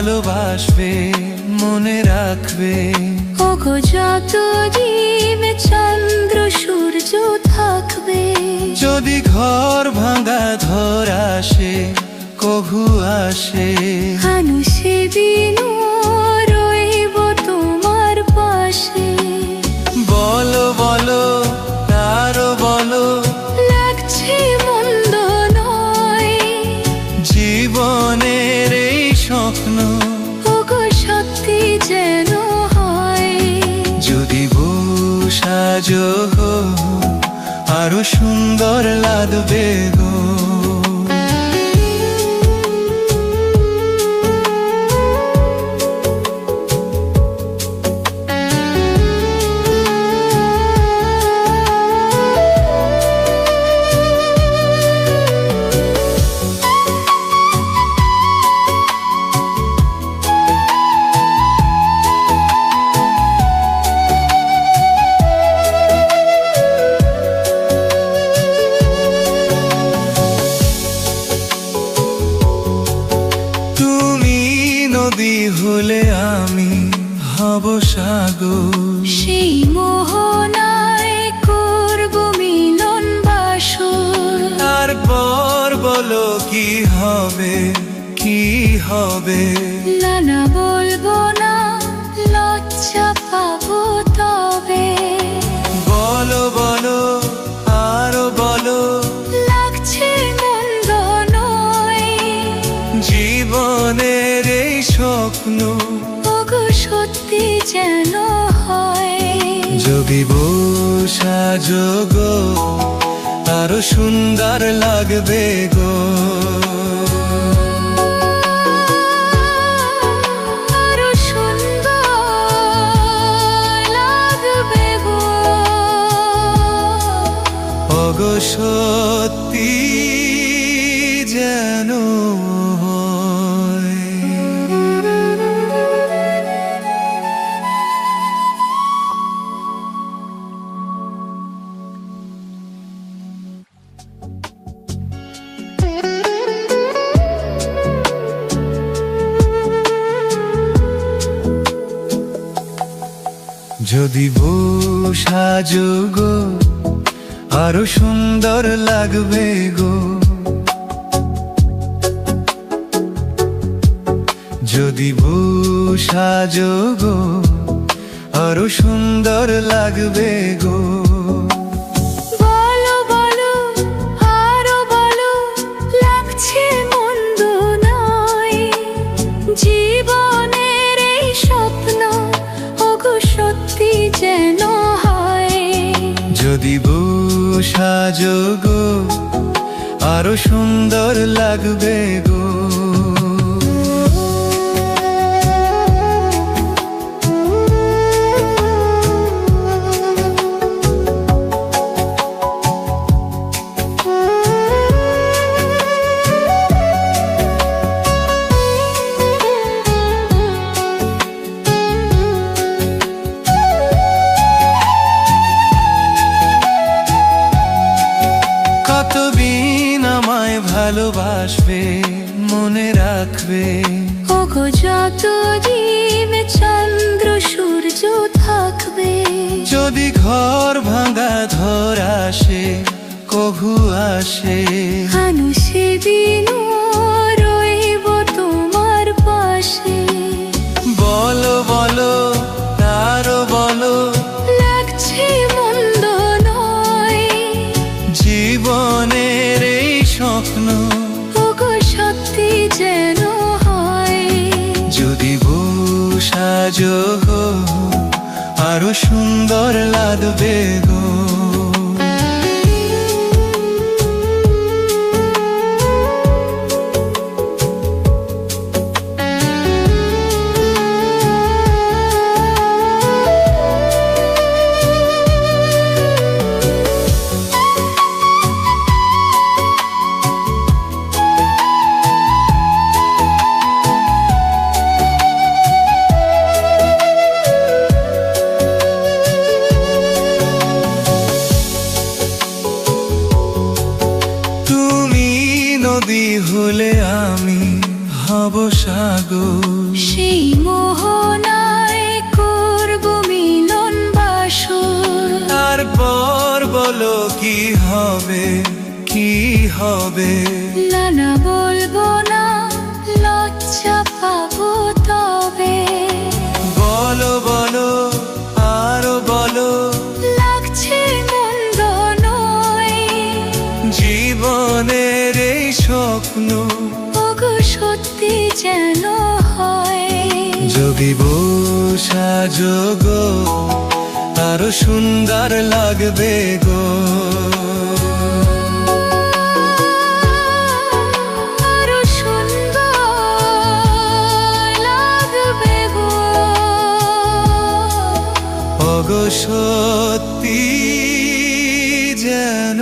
ভালোবাসবে, মনে রাখবে। ওগো যত দিন চন্দ্র সূর্য থাকবে, যদি ঘর ভাঙা ধর আসে, কভু আসে, আমি সেদিনও রইব তোমার পাশে। বলো বলো আরো বলো, লাগছে মন্দ নয় জীবনের এই স্বপ্ন ওগো সত্যি যেন হয়। যদি সাজো গো, আরো সুন্দর লাগবে গো। নদী হলে আমি হব সাগর, সেই মোহনায় করব মিলন বাসর। তারপর বলো কি হবে, কি হবে? না না বলবো না, লজ্জা পাবো তবে। বলো বলো আরো বলো, লাগছে মন্দ নয় জীবনের এই স্বপ্ন ওগো সত্যি যেন হয়। যদি সাজো গো, আরো সুন্দর লাগবে গো। আরো সুন্দর লাগবে গো। ওগো সত্যি যেন হয়। যদি সাজো গো, আরো সুন্দর লাগবে গো। যদি সাজো গো, আরো সুন্দর লাগবে গো। বলো বলো আরো বলো, লাগছে মন্দ নয় জীবনের এই স্বপ্ন ওগো সত্যি যেন হয়। যদি সাজো গো, আরো সুন্দর লাগবে গো। কতদিন আমায় ভালোবাসবে, মনে রাখবে। ওগো যত দিন চন্দ্র সূর্য থাকবে, যদি ঘর ভাঙা ধর আসে, কভু আসে, আমি সেদিনও রইব তোমার পাশে। বলো বলো আরো বলো, লাগছে মন্দ নয় জীবনের এই স্বপ্ন ওগো সত্যি যেন হয়। যদি সাজো গো, আরো সুন্দর লাগবে গো। নদী হলে আমি ভবসাগর। সেই মোহনায় করব মিলন বাসর। তারপর বলো কি হবে, কি হবে? না না বলবো না, লজ্জা পাবো তবে। বলো বলো আরো বলো, লাগছে মন্দ নয়, জীবনের এই স্বপ্ন ওগো সত্যি যেন হয়। যদি সাজো গো, আরো সুন্দর লাগবে গো। আরো সুন্দর লাগবে গো। ওগো সত্যি যেন